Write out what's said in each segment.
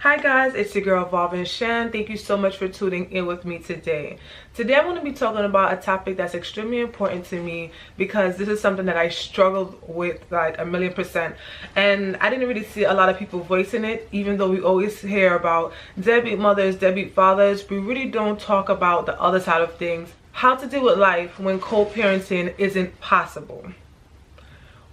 Hi guys, it's your girl Valvin Shan. Thank you so much for tuning in with me today. Today I'm going to be talking about a topic that's extremely important to me because this is something that I struggled with like 1,000,000%. And I didn't really see a lot of people voicing it, even though we always hear about deadbeat mothers, deadbeat fathers. We really don't talk about the other side of things. How to deal with life when co-parenting isn't possible.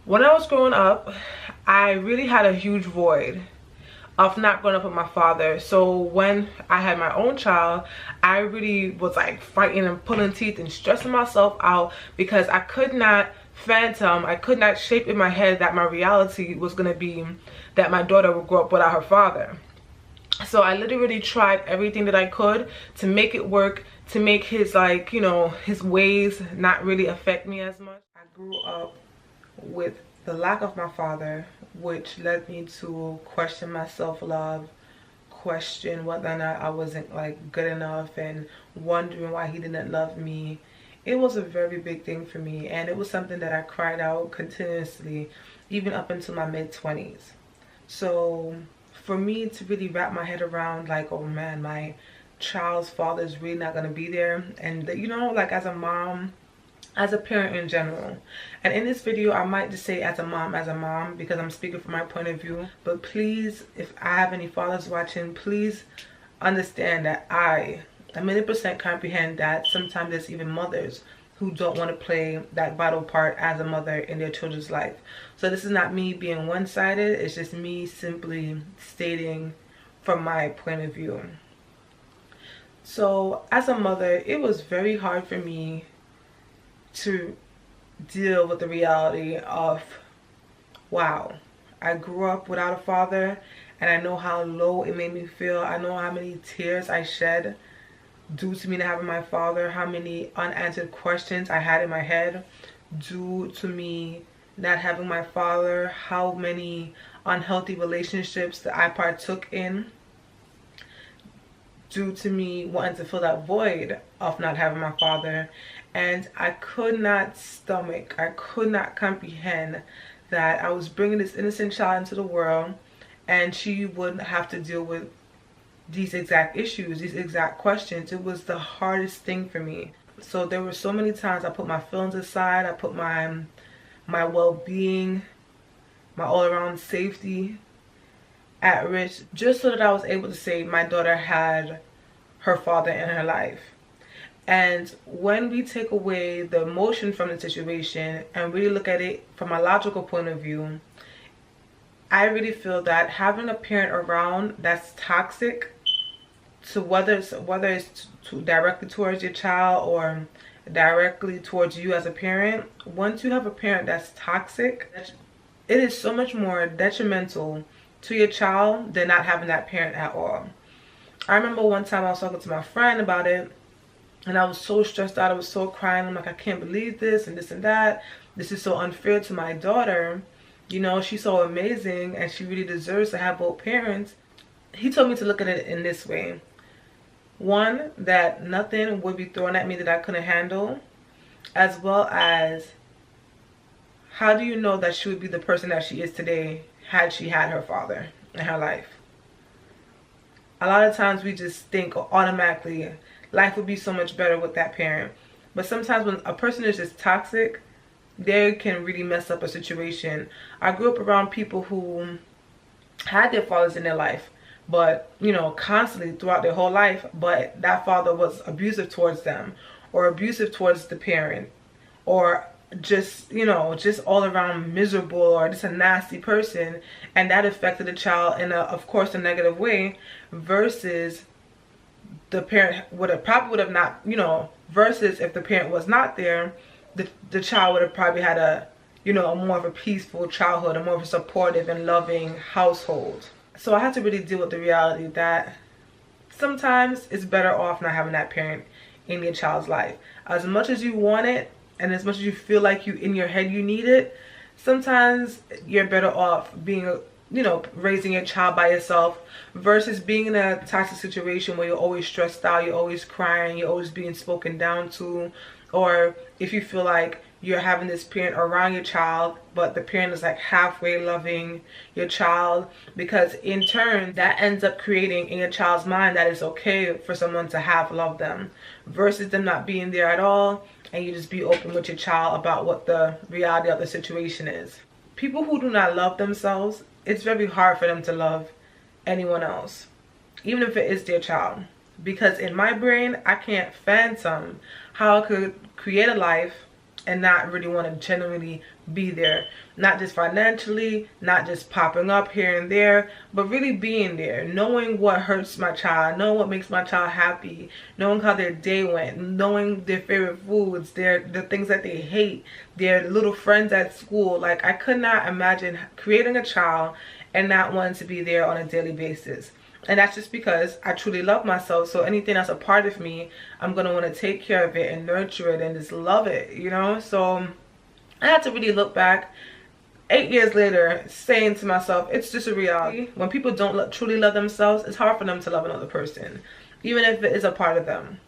When I was growing up, I really had a huge void of not growing up with my father. So when I had my own child, I really was like fighting and pulling teeth and stressing myself out because I could not fathom, I could not shape in my head that my reality was going to be that my daughter would grow up without her father. So I literally tried everything that I could to make it work, to make his his ways not really affect me as much. I grew up with the lack of my father, which led me to question my self-love, question whether or not I wasn't like good enough, and wondering why he didn't love me. It was a very big thing for me, and it was something that I cried out continuously even up until my mid-20s. So for me to really wrap my head around like, oh man, my child's father is really not going to be there, and like as a mom, as a parent in general. And in this video I might just say as a mom because I'm speaking from my point of view. But please, if I have any fathers watching, please understand that I 1,000,000% comprehend that sometimes there's even mothers who don't want to play that vital part as a mother in their children's life. So this is not me being one-sided, it's just me simply stating from my point of view. So as a mother, it was very hard for me to deal with the reality of, wow, I grew up without a father, and I know how low it made me feel. I know how many tears I shed due to me not having my father, how many unanswered questions I had in my head due to me not having my father, how many unhealthy relationships that I partook in due to me wanting to fill that void of not having my father. And I could not stomach, I could not comprehend that I was bringing this innocent child into the world and she would have to deal with these exact issues, these exact questions. It was the hardest thing for me. So there were so many times I put my feelings aside, I put my well-being, my all-around safety at risk, just so that I was able to say my daughter had her father in her life. And when we take away the emotion from the situation and really look at it from a logical point of view, I really feel that having a parent around that's toxic, to whether it's directly towards your child or directly towards you as a parent, once you have a parent that's toxic, it is so much more detrimental to your child than not having that parent at all. I remember one time I was talking to my friend about it, and I was so stressed out. I was so crying. I'm like, I can't believe this and this and that. This is so unfair to my daughter. You know, she's so amazing and she really deserves to have both parents. He told me to look at it in this way. One, that nothing would be thrown at me that I couldn't handle, as well as how do you know that she would be the person that she is today had she had her father in her life? A lot of times we just think automatically life would be so much better with that parent. But sometimes when a person is just toxic, they can really mess up a situation. I grew up around people who had their fathers in their life, but constantly throughout their whole life, but that father was abusive towards them, or abusive towards the parent, or just all around miserable, or just a nasty person, and that affected the child in of course a negative way, versus the parent would have not, versus if the parent was not there, the child would have probably had a more of a peaceful childhood, a more of a supportive and loving household. So I had to really deal with the reality that sometimes it's better off not having that parent in your child's life. As much as you want it, and as much as you feel like in your head you need it, sometimes you're better off being raising your child by yourself versus being in a toxic situation where you're always stressed out, you're always crying, you're always being spoken down to, or if you feel like you're having this parent around your child, but the parent is like halfway loving your child, because in turn that ends up creating in your child's mind that it's okay for someone to half love them, versus them not being there at all, and you just be open with your child about what the reality of the situation is. People who do not love themselves, it's very hard for them to love anyone else, even if it is their child. Because in my brain, I can't fathom how I could create a life and not really want to genuinely be there. Not just financially, not just popping up here and there, but really being there, knowing what hurts my child, knowing what makes my child happy, knowing how their day went, knowing their favorite foods, the things that they hate, their little friends at school. Like, I could not imagine creating a child and not wanting to be there on a daily basis. And that's just because I truly love myself. So anything that's a part of me, I'm going to want to take care of it and nurture it and just love it, you know? So I had to really look back 8 years later, saying to myself, it's just a reality. When people don't truly love themselves, it's hard for them to love another person, even if it is a part of them.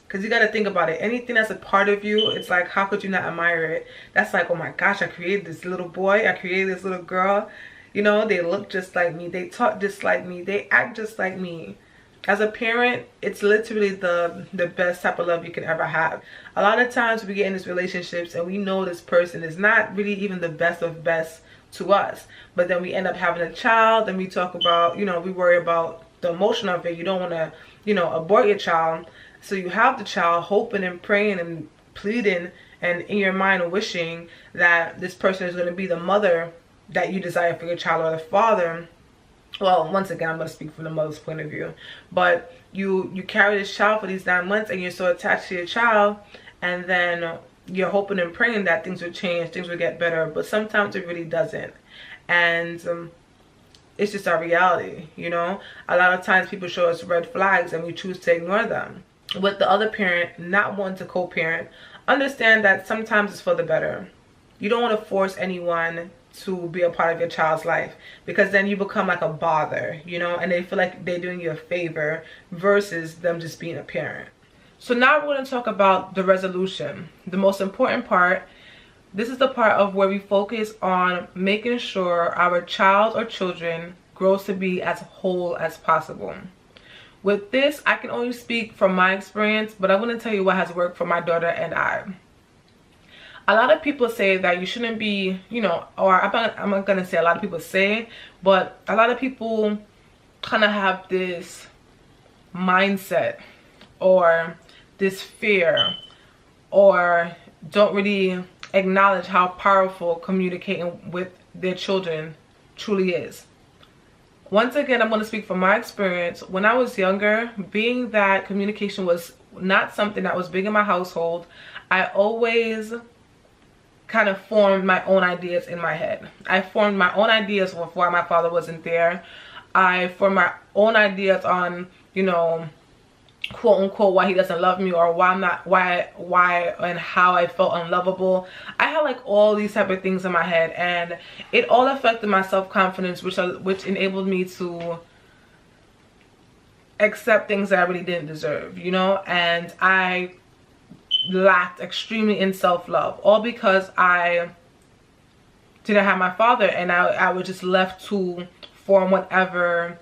Because you got to think about it. Anything that's a part of you, it's like, how could you not admire it? That's like, oh my gosh, I created this little boy. I created this little girl. You know, they look just like me. They talk just like me. They act just like me. As a parent, it's literally the best type of love you can ever have. A lot of times we get in these relationships and we know this person is not really even the best of best to us. But then we end up having a child and we talk about, you know, we worry about the emotion of it. You don't want to, you know, abort your child. So you have the child hoping and praying and pleading and in your mind wishing that this person is going to be the mother that you desire for your child, or the father. Well, once again, I'm going to speak from the mother's point of view. But you carry this child for these 9 months and you're so attached to your child, and then you're hoping and praying that things will change, things will get better, but sometimes it really doesn't. And it's just our reality, you know? A lot of times people show us red flags and we choose to ignore them. With the other parent not wanting to co-parent, understand that sometimes it's for the better. You don't want to force anyone to be a part of your child's life, because then you become like a bother, you know, and they feel like they're doing you a favor versus them just being a parent. So now we're going to talk about the resolution, the most important part. This is the part of where we focus on making sure our child or children grows to be as whole as possible. With this, I can only speak from my experience, but I want to tell you what has worked for my daughter and I. A lot of people say that you shouldn't be, you know, or I'm not going to say a lot of people say, but a lot of people kind of have this mindset or this fear, or don't really acknowledge how powerful communicating with their children truly is. Once again, I'm going to speak from my experience. When I was younger, being that communication was not something that was big in my household, I always kind of formed my own ideas in my head. I formed my own ideas of why my father wasn't there. I formed my own ideas on, you know, quote unquote, why he doesn't love me, or why and how I felt unlovable. I had like all these type of things in my head, and it all affected my self-confidence, which enabled me to accept things that I really didn't deserve, you know. And I lacked extremely in self-love, all because I didn't have my father, and I was just left to form whatever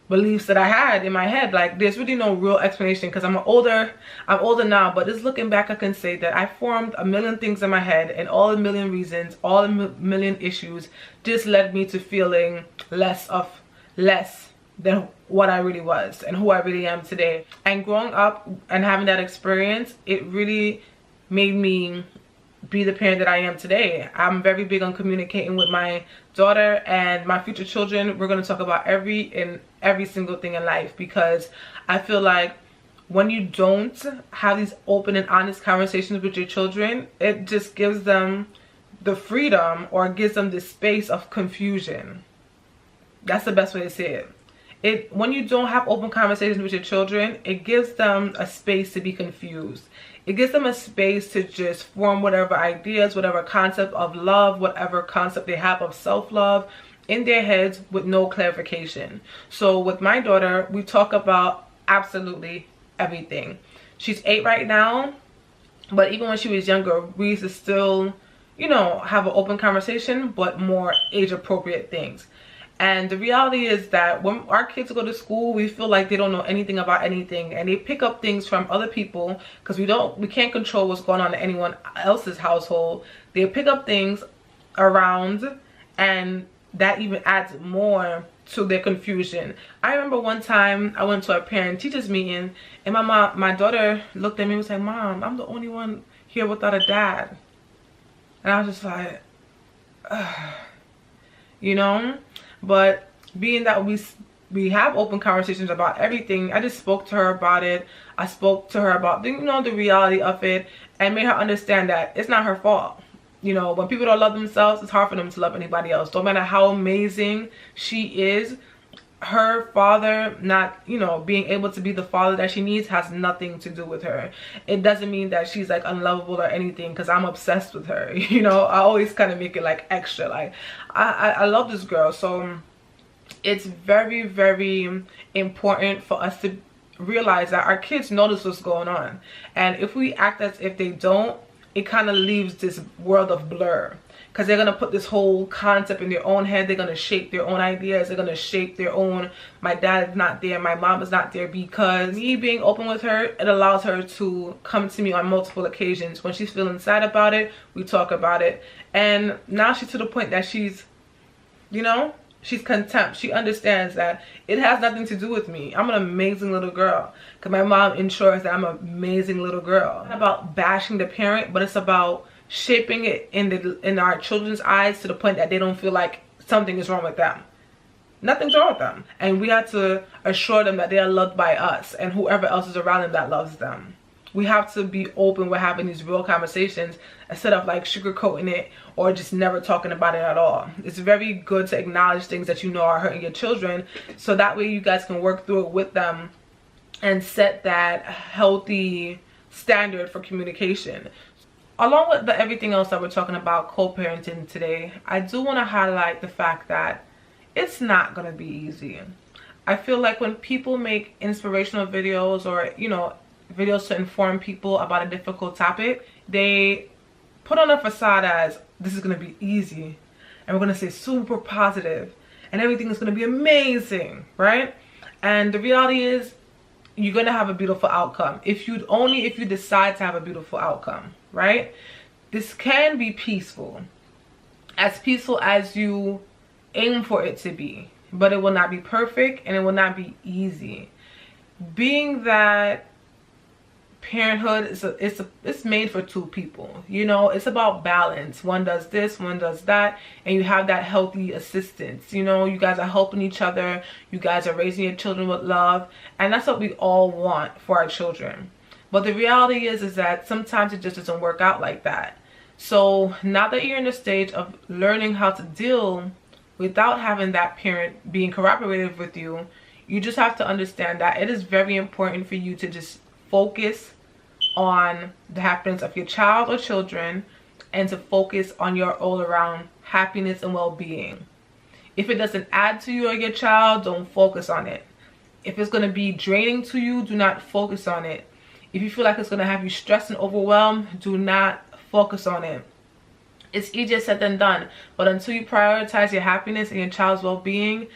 beliefs that I had in my head. Like, there's really no real explanation, because I'm older now, but just looking back, I can say that I formed a million things in my head, and all a million reasons, all a million issues just led me to feeling less than what I really was and who I really am today. And growing up and having that experience, it really made me be the parent that I am today. I'm very big on communicating with my daughter and my future children. We're going to talk about every single thing in life, because I feel like when you don't have these open and honest conversations with your children, it just gives them the freedom, or gives them this space of confusion. That's the best way to say it. When you don't have open conversations with your children, it gives them a space to be confused. It gives them a space to just form whatever ideas, whatever concept of love, whatever concept they have of self-love in their heads with no clarification. So with my daughter, we talk about absolutely everything. She's 8 right now. But even when she was younger, we used to still, you know, have an open conversation, but more age appropriate things. And the reality is that when our kids go to school, we feel like they don't know anything about anything, and they pick up things from other people because we can't control what's going on in anyone else's household. They pick up things around, and that even adds more to their confusion. I remember one time I went to a parent teachers meeting, and my daughter looked at me and was like, "Mom, I'm the only one here without a dad." And I was just like, ugh. You know. But being that we have open conversations about everything, I just spoke to her about it. I spoke to her about the, you know, the reality of it, and made her understand that it's not her fault. You know, when people don't love themselves, it's hard for them to love anybody else. Don't matter how amazing she is, her father not, you know, being able to be the father that she needs has nothing to do with her. It doesn't mean that she's like unlovable or anything, because I'm obsessed with her. You know, I always kind of make it like extra, like I love this girl. So it's very, very important for us to realize that our kids notice what's going on, and if we act as if they don't, it kind of leaves this world of blur, because they're going to put this whole concept in their own head. They're going to shape their own ideas. They're going to shape their own, my dad is not there, my mom is not there. Because me being open with her, it allows her to come to me on multiple occasions. When she's feeling sad about it, we talk about it. And now she's to the point that she's, you know, she's content. She understands that it has nothing to do with me. I'm an amazing little girl, because my mom ensures that I'm an amazing little girl. It's not about bashing the parent, but it's about shaping it in our children's eyes to the point that they don't feel like something is wrong with them. Nothing's wrong with them, and we have to assure them that they are loved by us and whoever else is around them that loves them. We have to be open with having these real conversations instead of like sugarcoating it or just never talking about it at all. It's very good to acknowledge things that you know are hurting your children, so that way you guys can work through it with them and set that healthy standard for communication. Along with everything else that we're talking about co-parenting today, I do want to highlight the fact that it's not going to be easy. I feel like when people make inspirational videos or, you know, videos to inform people about a difficult topic, they put on a facade as this is going to be easy, and we're going to say super positive, and everything is going to be amazing, right? And the reality is, you're going to have a beautiful outcome if you decide to have a beautiful outcome, right? This can be peaceful as you aim for it to be, but it will not be perfect, and it will not be easy. Being that parenthood it's made for two people, you know, it's about balance. One does this, one does that, and you have that healthy assistance. You know, you guys are helping each other, you guys are raising your children with love, and that's what we all want for our children. But the reality is that sometimes it just doesn't work out like that. So now that you're in the stage of learning how to deal without having that parent being cooperative with you, you just have to understand that it is very important for you to just focus on the happiness of your child or children, and to focus on your all-around happiness and well-being. If it doesn't add to you or your child, don't focus on it. If it's going to be draining to you, do not focus on it. If you feel like it's going to have you stressed and overwhelmed, do not focus on it. It's easier said than done, but until you prioritize your happiness and your child's well-being,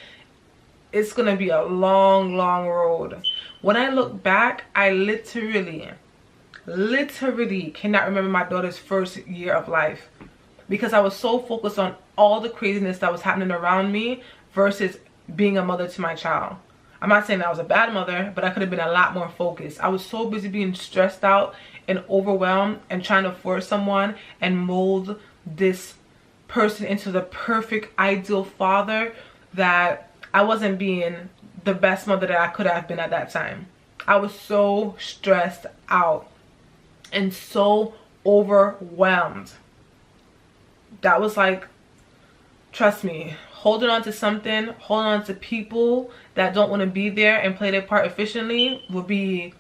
it's going to be a long, long road. When I look back, I literally cannot remember my daughter's first year of life, because I was so focused on all the craziness that was happening around me versus being a mother to my child. I'm not saying that I was a bad mother, but I could have been a lot more focused. I was so busy being stressed out and overwhelmed and trying to force someone and mold this person into the perfect ideal father that I wasn't being the best mother that I could have been at that time. I was so stressed out and so overwhelmed. That was like, trust me, holding on to something, holding on to people that don't want to be there and play their part efficiently will be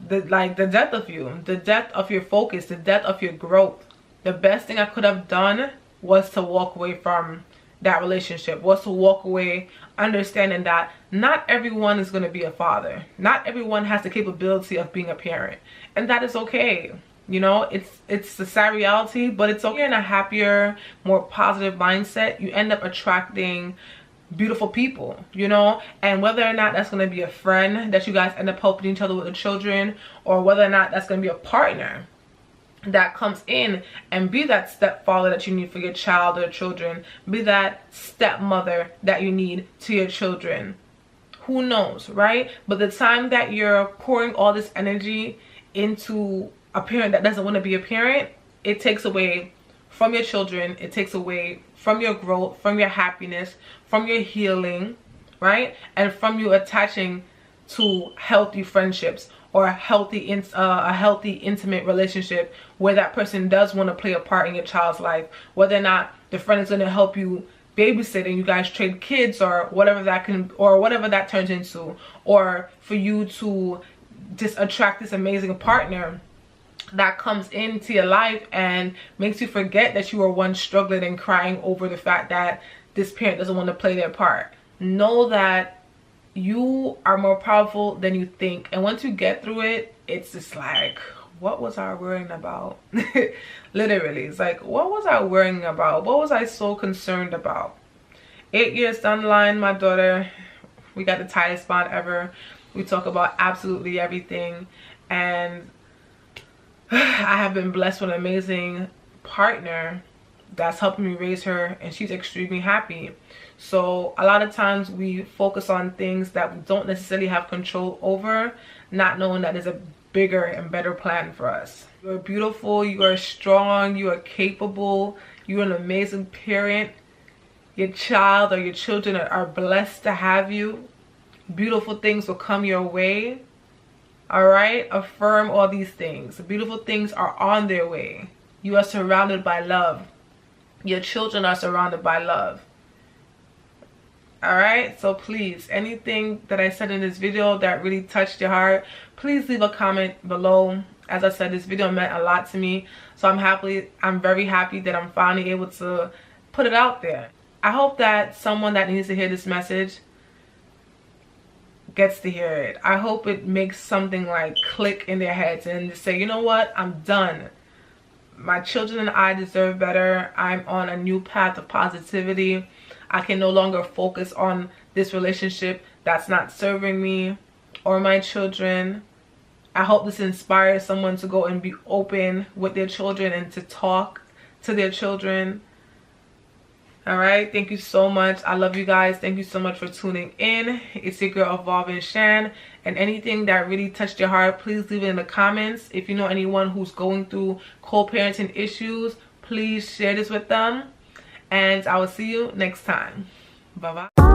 the death of you, the death of your focus, the death of your growth. The best thing I could have done was to walk away from that relationship, was to walk away understanding that not everyone is going to be a father. Not everyone has the capability of being a parent, and that is okay. You know, it's the sad reality, but it's okay. You're in a happier, more positive mindset, you end up attracting beautiful people, you know. And whether or not that's going to be a friend that you guys end up helping each other with the children, or whether or not that's going to be a partner that comes in and be that stepfather that you need for your child or children, be that stepmother that you need to your children, who knows, right? But the time that you're pouring all this energy into a parent that doesn't want to be a parent, it takes away from your children, it takes away from your growth, from your happiness, from your healing, right? And from you attaching to healthy friendships or a healthy intimate relationship where that person does want to play a part in your child's life, whether or not the friend is going to help you babysit and you guys trade kids, or whatever that turns into, or for you to just attract this amazing partner that comes into your life and makes you forget that you were once struggling and crying over the fact that this parent doesn't want to play their part. Know that you are more powerful than you think, and once you get through it, it's just like, what was I worrying about? Literally, it's like, what was I worrying about? What was I so concerned about? 8 years down the line, my daughter, we got the tightest bond ever. We talk about absolutely everything, and I have been blessed with an amazing partner that's helping me raise her, and she's extremely happy. So a lot of times we focus on things that we don't necessarily have control over, not knowing that there's a bigger and better plan for us. You're beautiful, you are strong, you are capable, you're an amazing parent. Your child or your children are blessed to have you. Beautiful things will come your way. All right, affirm all these things. Beautiful things are on their way. You are surrounded by love. Your children are surrounded by love. All right, so please, anything that I said in this video that really touched your heart, please leave a comment below. As I said, this video meant a lot to me, so I'm very happy that I'm finally able to put it out there. I hope that someone that needs to hear this message gets to hear it. I hope it makes something like click in their heads and just say, you know what, I'm done. My children and I deserve better. I'm on a new path of positivity. I can no longer focus on this relationship that's not serving me or my children. I hope this inspires someone to go and be open with their children and to talk to their children. All right, thank you so much. I love you guys. Thank you so much for tuning in. It's your girl Evolving Shan, and anything that really touched your heart, please leave it in the comments. If you know anyone who's going through co-parenting issues, please share this with them, and I will see you next time. Bye bye.